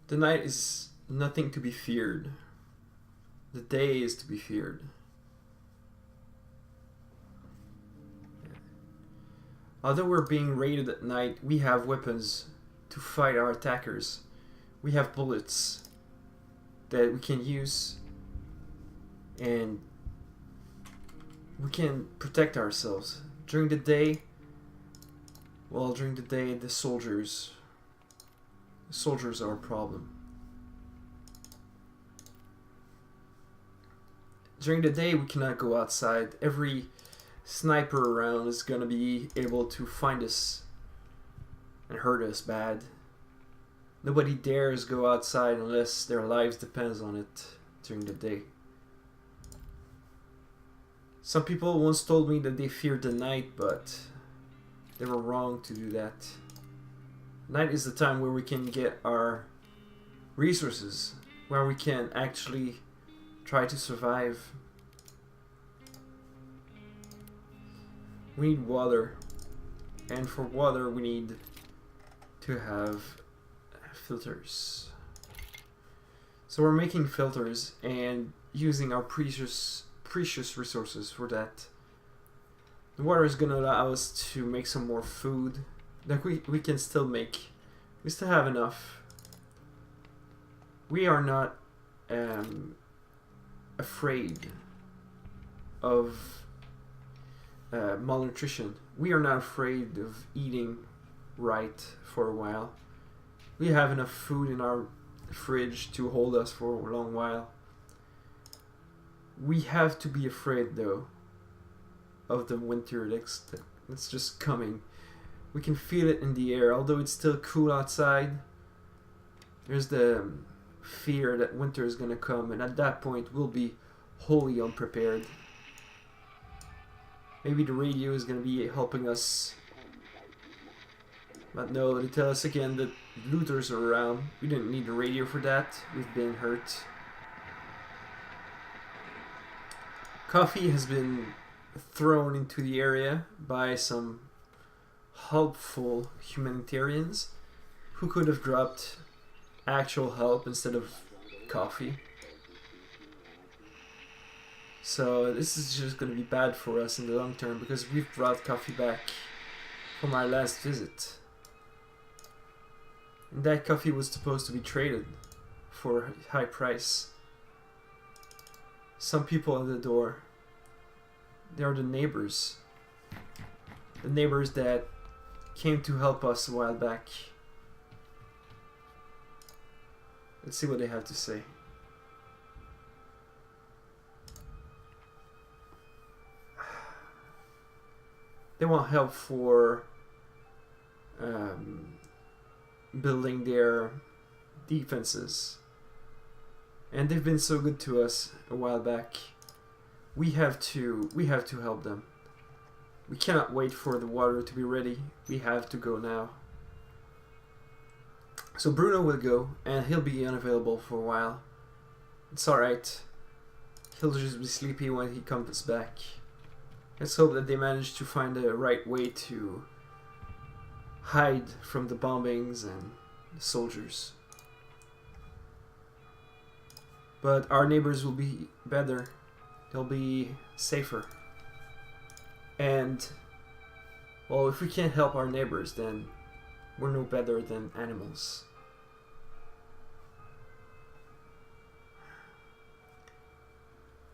The night is nothing to be feared. The day is to be feared. Although we're being raided at night, we have weapons to fight our attackers. We have bullets that we can use, and we can protect ourselves. During the day, the soldiers are a problem. During the day, we cannot go outside. Every sniper around is gonna be able to find us and hurt us bad. Nobody dares go outside unless their lives depends on it during the day. Some people once told me that they feared the night, but they were wrong to do that. Night is the time where we can get our resources, where we can actually try to survive. We need water, and for water we need to have filters. So we're making filters and using our precious resources for that. The water is gonna allow us to make some more food that we can still make. We still have enough. We are not afraid of malnutrition. We are not afraid of eating right for a while. We have enough food in our fridge to hold us for a long while. We have to be afraid though of the winter that's just coming. We can feel it in the air. Although it's still cool outside, there's the fear that winter is gonna come, and at that point we'll be wholly unprepared. Maybe the radio is gonna be helping us, but no, they tell us again that looters are around. We didn't need the radio for that. We've been hurt. Coffee has been thrown into the area by some helpful humanitarians who could have dropped actual help instead of coffee. So this is just going to be bad for us in the long term because we've brought coffee back from our last visit. And that coffee was supposed to be traded for a high price. Some people at the door, they are the neighbors. The neighbors that came to help us a while back. Let's see what they have to say. They want help for building their defenses. And they've been so good to us a while back. We have to help them. We cannot wait for the water to be ready. We have to go now. So Bruno will go, and he'll be unavailable for a while. It's alright. He'll just be sleepy when he comes back. Let's hope that they manage to find the right way to hide from the bombings and the soldiers. But our neighbors will be better. They'll be safer. And, well, if we can't help our neighbors, then we're no better than animals.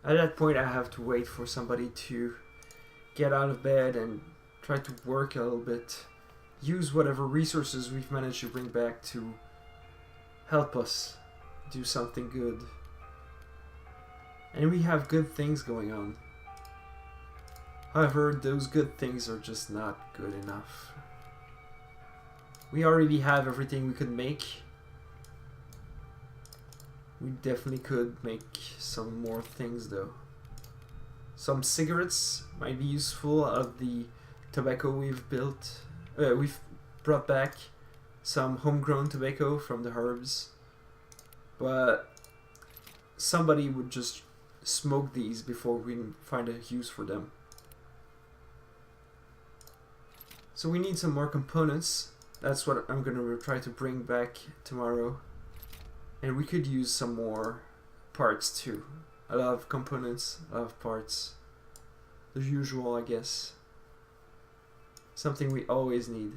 At that point, I have to wait for somebody to get out of bed and try to work a little bit. Use whatever resources we've managed to bring back to help us do something good. And we have good things going on. However, those good things are just not good enough. We already have everything we could make. We definitely could make some more things though. Some cigarettes might be useful out of the tobacco we've built. We've brought back some homegrown tobacco from the herbs. But somebody would just smoke these before we find a use for them. So we need some more components. That's what I'm gonna try to bring back tomorrow. And we could use some more parts too. A lot of components, a lot of parts. The usual, I guess. Something we always need.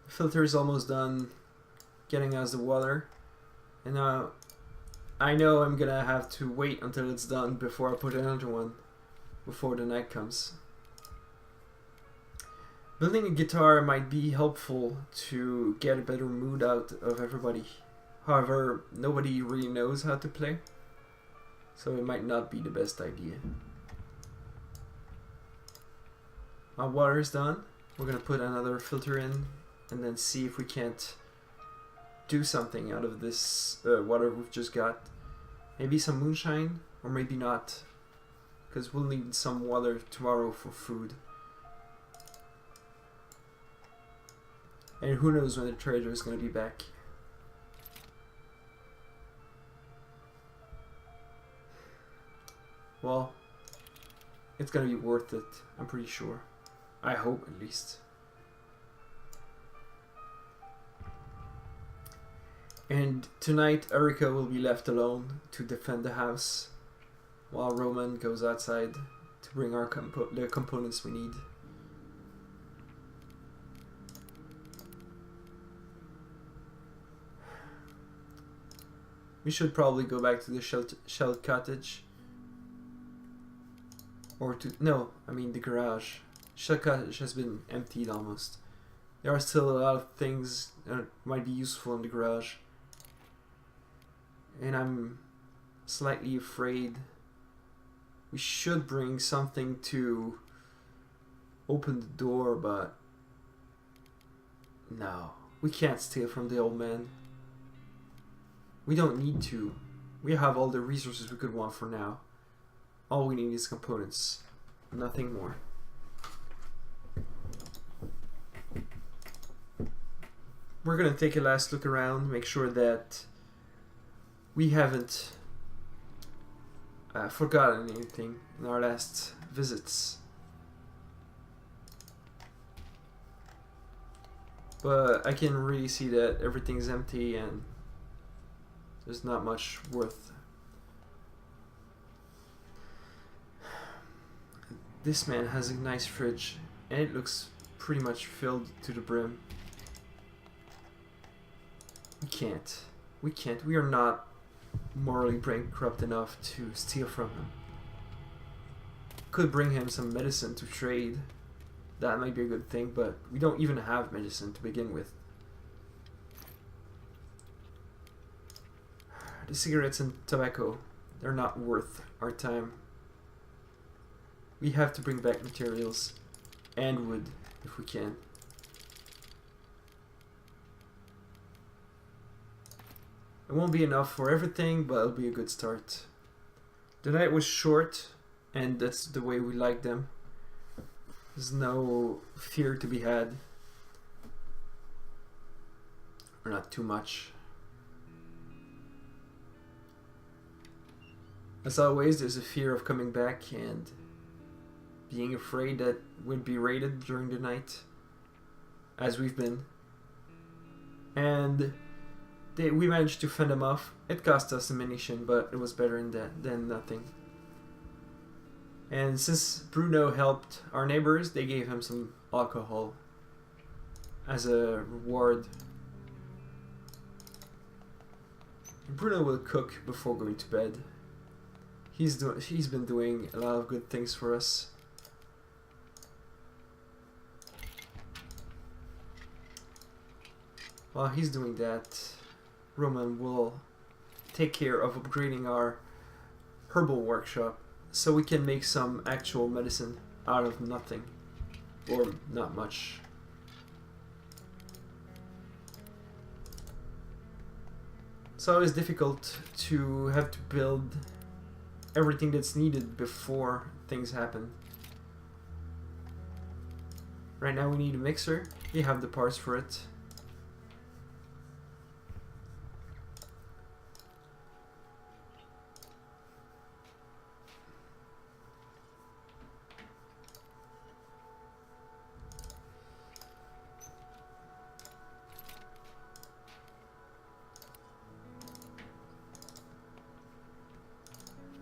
The filter is almost done getting us the water. And now I know I'm gonna have to wait until it's done before I put another one. Before the night comes. Building a guitar might be helpful to get a better mood out of everybody. However, nobody really knows how to play, so it might not be the best idea. Our water is done. We're gonna put another filter in and then see if we can't do something out of this water we've just got. Maybe some moonshine, or maybe not, because we'll need some water tomorrow for food. And who knows when the trader is going to be back. Well, it's going to be worth it, I'm pretty sure. I hope, at least. And tonight, Erika will be left alone to defend the house, while Roman goes outside to bring our the components we need. We should probably go back to the shell cottage. Or to... no, I mean the garage. Shell cottage has been emptied almost. There are still a lot of things that might be useful in the garage. And I'm slightly afraid we should bring something to open the door, but no, we can't steal from the old man. We don't need to. We have all the resources we could want for now. All we need is components, nothing more. We're gonna take a last look around, make sure that we haven't forgotten anything in our last visits. But I can really see that everything's empty and there's not much worth. This man has a nice fridge and it looks pretty much filled to the brim. We can't. We are not morally bankrupt enough to steal from him. Could bring him some medicine to trade. That might be a good thing, but we don't even have medicine to begin with. The cigarettes and tobacco, they're not worth our time. We have to bring back materials and wood if we can. It won't be enough for everything, but it'll be a good start. The night was short, and that's the way we like them. There's no fear to be had. Or not too much. As always, there's a fear of coming back and being afraid that we'd be raided during the night, as we've been. And we managed to fend them off. It cost us ammunition, but it was better than nothing. And since Bruno helped our neighbors, they gave him some alcohol as a reward. Bruno will cook before going to bed. He's been doing a lot of good things for us. While he's doing that, Roman will take care of upgrading our herbal workshop so we can make some actual medicine out of nothing, or not much. It's always difficult to have to build everything that's needed before things happen. Right now we need a mixer. We have the parts for it.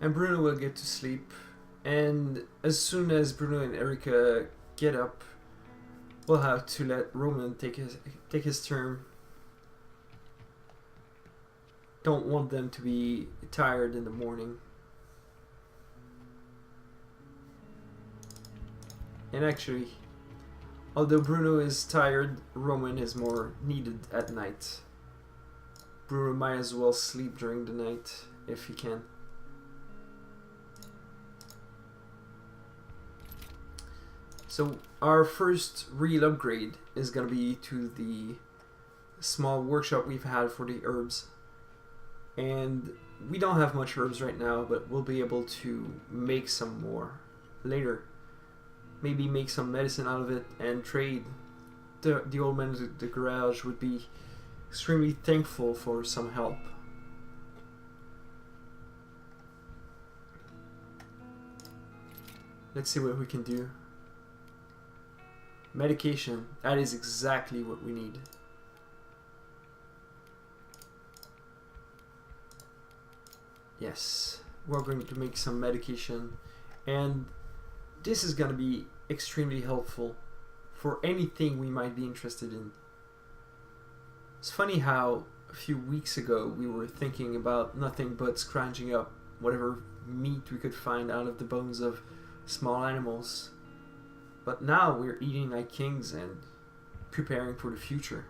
And Bruno will get to sleep. And as soon as Bruno and Erica get up, we'll have to let Roman take his turn. Don't want them to be tired in the morning. And actually, although Bruno is tired, Roman is more needed at night. Bruno might as well sleep during the night if he can. So our first real upgrade is going to be to the small workshop we've had for the herbs. And we don't have much herbs right now, but we'll be able to make some more later. Maybe make some medicine out of it and trade. The old man at the garage would be extremely thankful for some help. Let's see what we can do. Medication. That is exactly what we need. Yes, we're going to make some medication, and this is going to be extremely helpful for anything we might be interested in. It's funny how a few weeks ago we were thinking about nothing but scrounging up whatever meat we could find out of the bones of small animals. But now we're eating like kings and preparing for the future.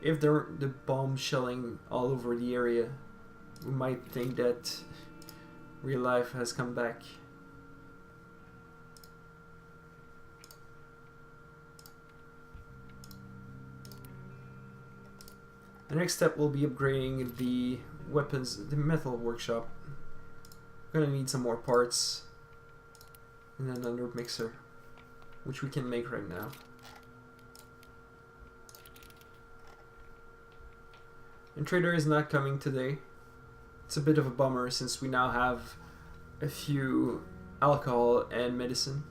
If there aren't the bombs shelling all over the area, we might think that real life has come back. The next step will be upgrading the weapons, the metal workshop. We're gonna need some more parts and another mixer, which we can make right now. And Trader is not coming today. It's a bit of a bummer since we now have a few alcohol and medicine.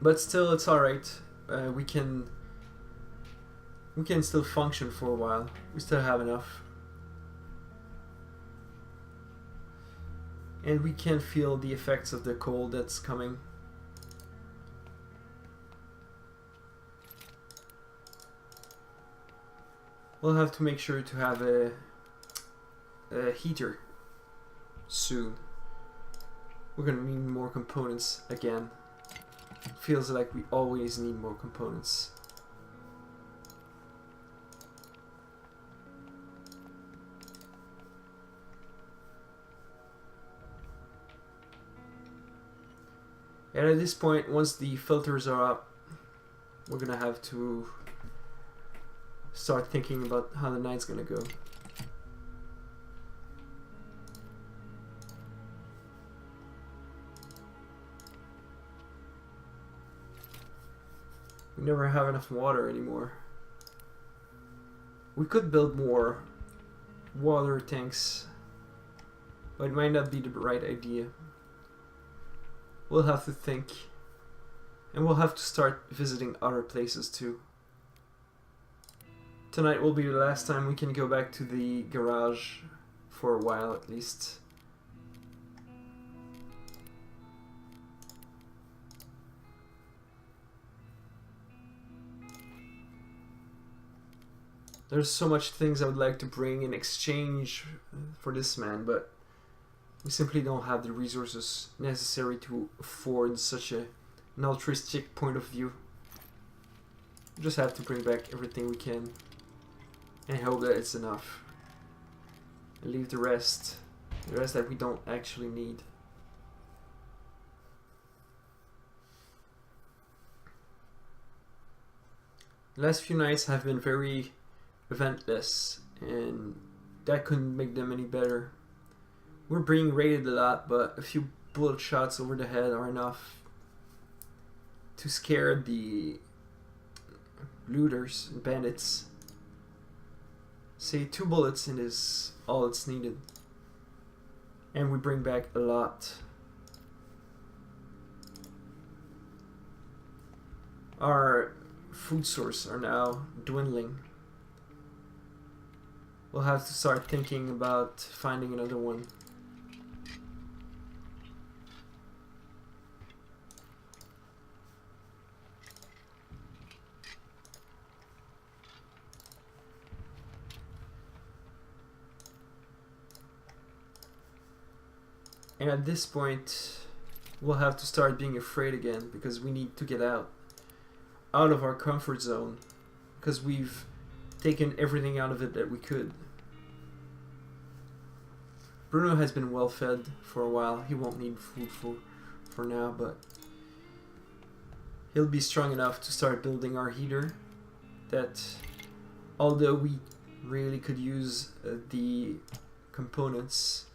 But still, it's alright. We can still function for a while. We still have enough. And we can feel the effects of the cold that's coming. We'll have to make sure to have a heater soon. We're gonna need more components again. Feels like we always need more components. And at this point, once the filters are up, we're gonna have to start thinking about how the night's gonna go. We never have enough water anymore. We could build more water tanks, but it might not be the right idea. We'll have to think, and we'll have to start visiting other places too. Tonight will be the last time we can go back to the garage for a while at least. There's so much things I would like to bring in exchange for this man, but we simply don't have the resources necessary to afford such an altruistic point of view. We just have to bring back everything we can and hope that it's enough. And leave the rest that we don't actually need. The last few nights have been very eventless, and that couldn't make them any better. We're being raided a lot, but a few bullet shots over the head are enough to scare the looters and bandits. Say 2 bullets and is all that's needed. And we bring back a lot. Our food source are now dwindling. we'll have to start thinking about finding another one. And at this point, we'll have to start being afraid again, because we need to get out of our comfort zone, because we've taken everything out of it that we could. Bruno has been well fed for a while. He won't need food for now, but he'll be strong enough to start building our heater. That, although we really could use the components,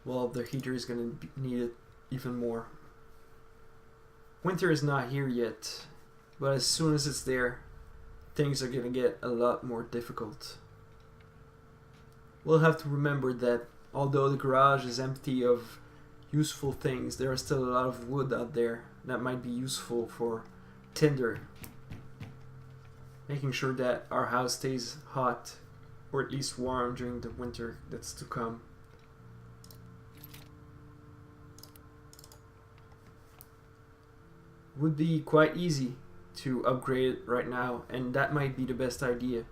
well, the heater is going to need it even more. Winter is not here yet, but as soon as it's there, things are going to get a lot more difficult. We'll have to remember that although the garage is empty of useful things, there are still a lot of wood out there that might be useful for tinder. Making sure that our house stays hot, or at least warm during the winter that's to come. Would be quite easy to upgrade it right now, and that might be the best idea,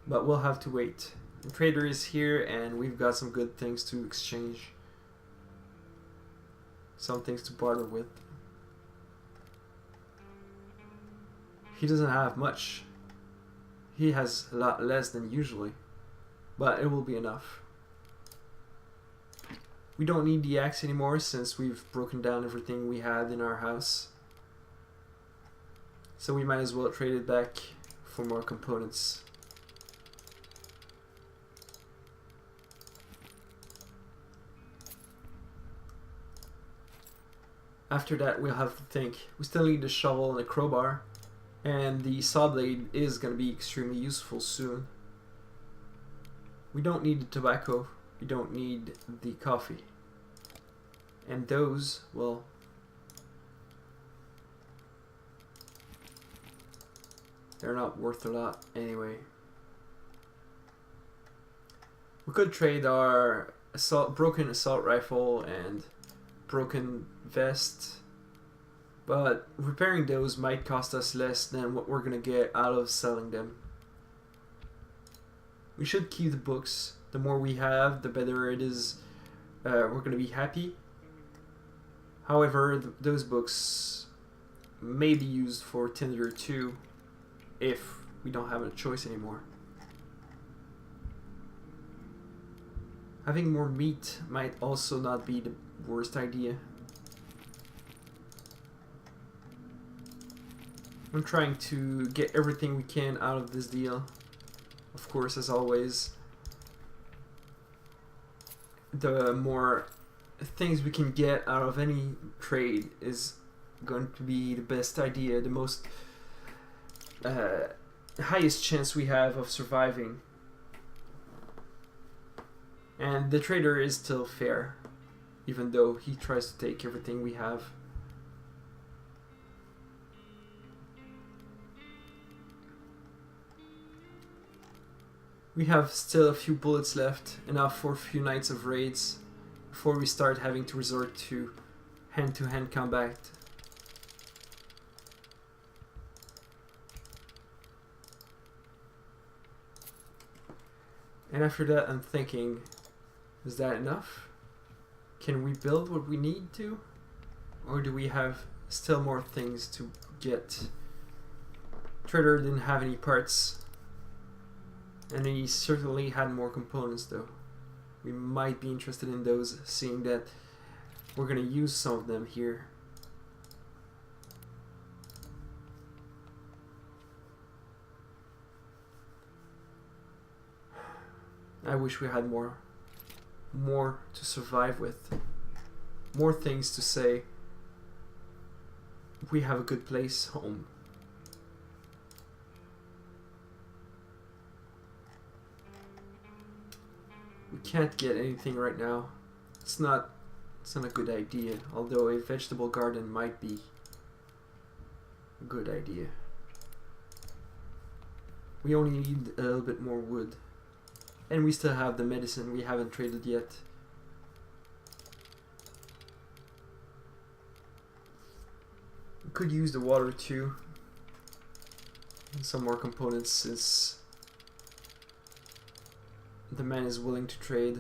but we'll have to wait. The trader is here and we've got some good things to exchange, some things to barter with. He doesn't have much. He has a lot less than usually, but it will be enough. We don't need the axe anymore since we've broken down everything we had in our house. So we might as well trade it back for more components. After that, we'll have to think. We still need the shovel and the crowbar, and the saw blade is going to be extremely useful soon. We don't need the tobacco. We don't need the coffee. And those, well, they're not worth a lot anyway. We could trade our broken assault rifle and broken vest, but repairing those might cost us less than what we're gonna get out of selling them. We should keep the books. The more we have, the better it is. We're gonna be happy. However, those books may be used for Tinder too, if we don't have a choice anymore. Having more meat might also not be the worst idea. I'm trying to get everything we can out of this deal. Of course, as always, the more things we can get out of any trade is going to be the best idea, the most highest chance we have of surviving. And the trader is still fair, even though he tries to take everything we have. We have still a few bullets left, enough for a few nights of raids, before we start having to resort to hand-to-hand combat. And after that, I'm thinking, is that enough? Can we build what we need to? Or do we have still more things to get? Trader didn't have any parts, and he certainly had more components though. We might be interested in those, seeing that we're gonna use some of them here. I wish we had more to survive with, more things to say. We have a good place home. We can't get anything right now. It's not a good idea, although a vegetable garden might be a good idea. We only need a little bit more wood. And we still have the medicine we haven't traded yet. We could use the water too. And some more components since the man is willing to trade.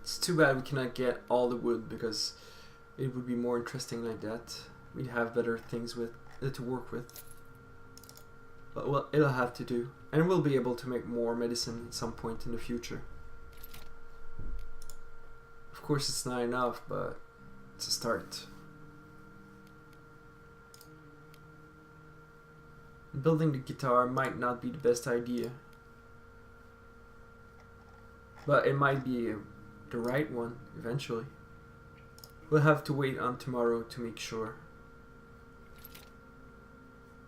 It's too bad we cannot get all the wood because it would be more interesting like that. We'd have better things with to work with. But well, it'll have to do. And we'll be able to make more medicine at some point in the future. Of course it's not enough, but it's a start. Building the guitar might not be the best idea. But it might be the right one eventually. We'll have to wait on tomorrow to make sure.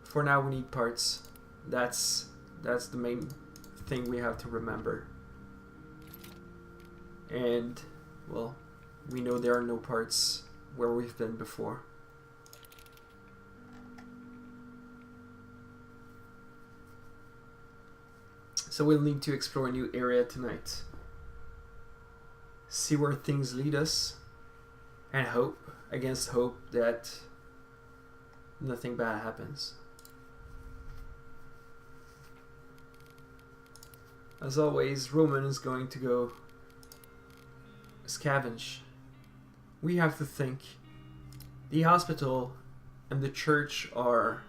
For now we need parts. That's the main thing we have to remember. And well, we know there are no parts where we've been before. So we'll need to explore a new area tonight. See where things lead us. And hope, against hope, that nothing bad happens. As always, Roman is going to go scavenge. We have to think. The hospital and the church are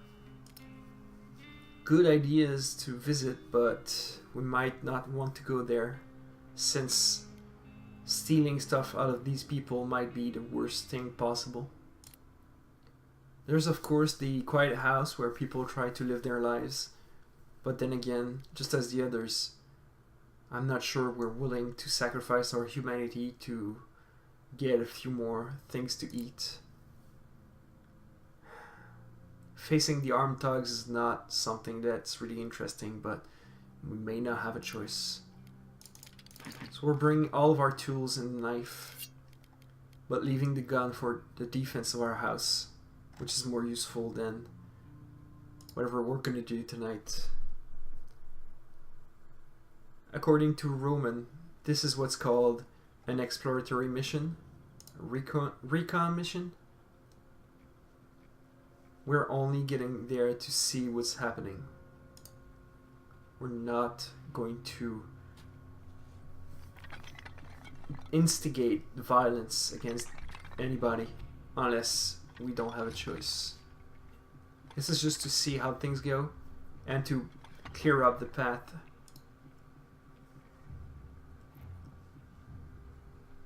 good ideas to visit, but we might not want to go there since stealing stuff out of these people might be the worst thing possible. There's of course the quiet house where people try to live their lives, but then again, just as the others, I'm not sure we're willing to sacrifice our humanity to get a few more things to eat. Facing the armed thugs is not something that's really interesting, but we may not have a choice. So we're bringing all of our tools and the knife, but leaving the gun for the defense of our house, which is more useful than whatever we're gonna do tonight. According to Roman, this is what's called an exploratory mission, a recon mission. We're only getting there to see what's happening. We're not going to instigate violence against anybody unless we don't have a choice. This is just to see how things go and to clear up the path.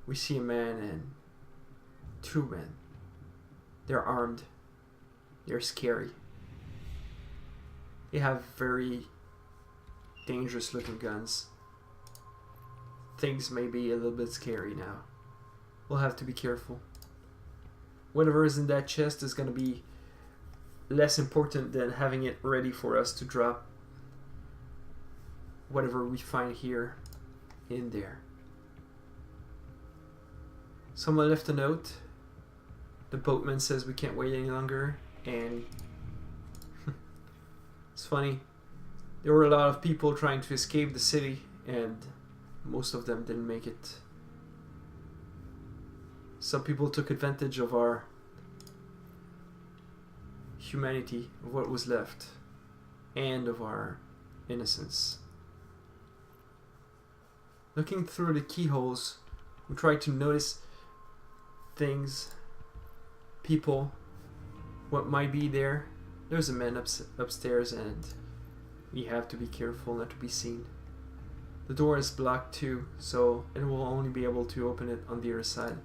We see a man and two men. They're armed. They're scary. They have very dangerous looking guns. Things may be a little bit scary now. We'll have to be careful. Whatever is in that chest is going to be less important than having it ready for us to drop whatever we find here in there. Someone left a note. The boatman says we can't wait any longer, and it's funny. There were a lot of people trying to escape the city, and most of them didn't make it. Some people took advantage of our humanity, of what was left, and of our innocence. Looking through the keyholes, we tried to notice things, people, what might be there. There's a man upstairs, and we have to be careful not to be seen. The door is blocked too, so it will only be able to open it on the other side.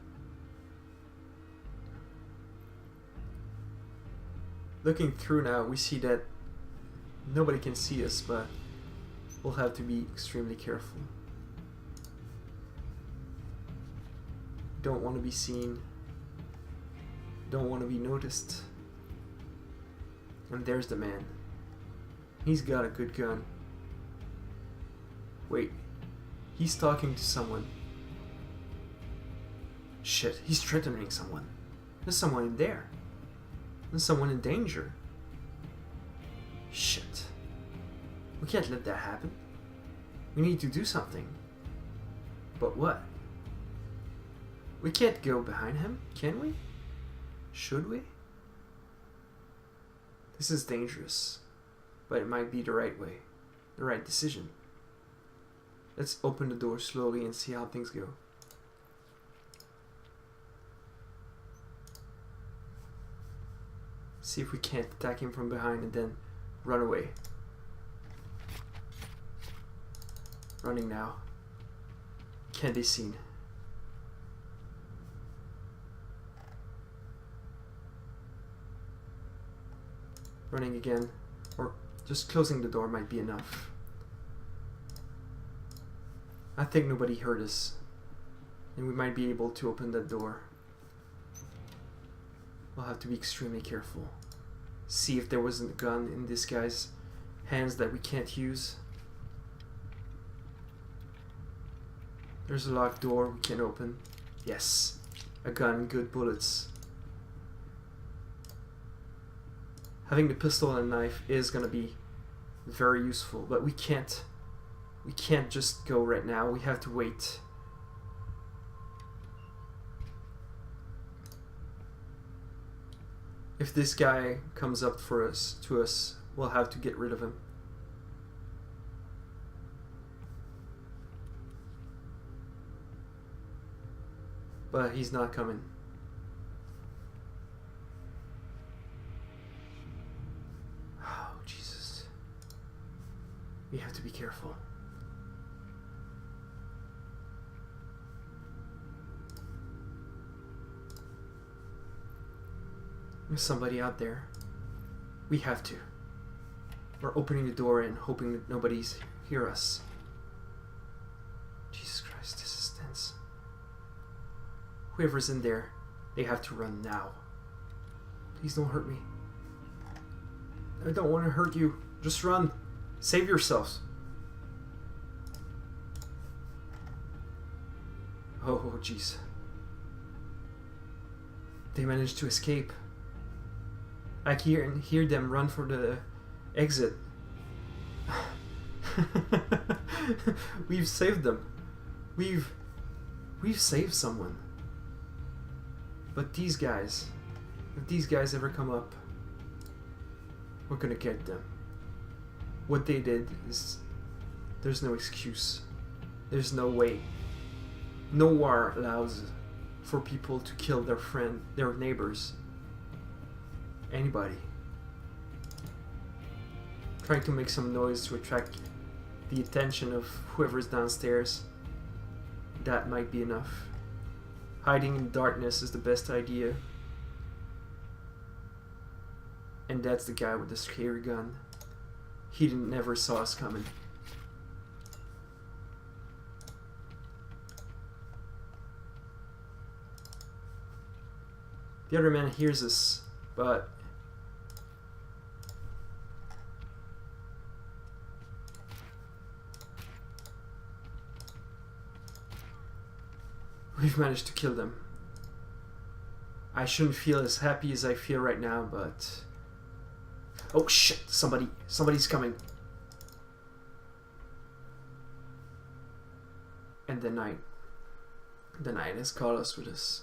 Looking through now, we see that nobody can see us, but we'll have to be extremely careful. Don't want to be seen. Don't want to be noticed. And there's the man. He's got a good gun. Wait, he's talking to someone. Shit, he's threatening someone. There's someone in there. There's someone in danger. Shit. We can't let that happen. We need to do something. But what? We can't go behind him, can we? Should we? This is dangerous, but it might be the right way, the right decision. Let's open the door slowly and see how things go. See if we can't attack him from behind and then run away. Running now. Can't be seen. Running again, or just closing the door might be enough. I think nobody heard us, and we might be able to open that door. We'll have to be extremely careful. See if there wasn't a gun in this guy's hands that we can't use. There's a locked door we can open. Yes, a gun, good bullets. Having the pistol and knife is gonna be very useful, but we can't just go right now. We have to wait. If this guy comes up to us, we'll have to get rid of him. But he's not coming. Oh, Jesus. We have to be careful. There's somebody out there. We have to. We're opening the door and hoping that nobody's hear us. Jesus Christ, this is tense. Whoever's in there, they have to run now. Please don't hurt me. I don't want to hurt you. Just run. Save yourselves. Oh, jeez. They managed to escape. I hear them run for the exit. We've saved them. We've saved someone. But these guys, if these guys ever come up, we're gonna get them. What they did is, there's no excuse. There's no way. No war allows for people to kill their neighbors. Anybody. Trying to make some noise to attract the attention of whoever's downstairs. That might be enough. Hiding in darkness is the best idea. And that's the guy with the scary gun. He never saw us coming. The other man hears us, but we've managed to kill them. I shouldn't feel as happy as I feel right now, but... Oh shit! Somebody's coming. And the night has caught us with this.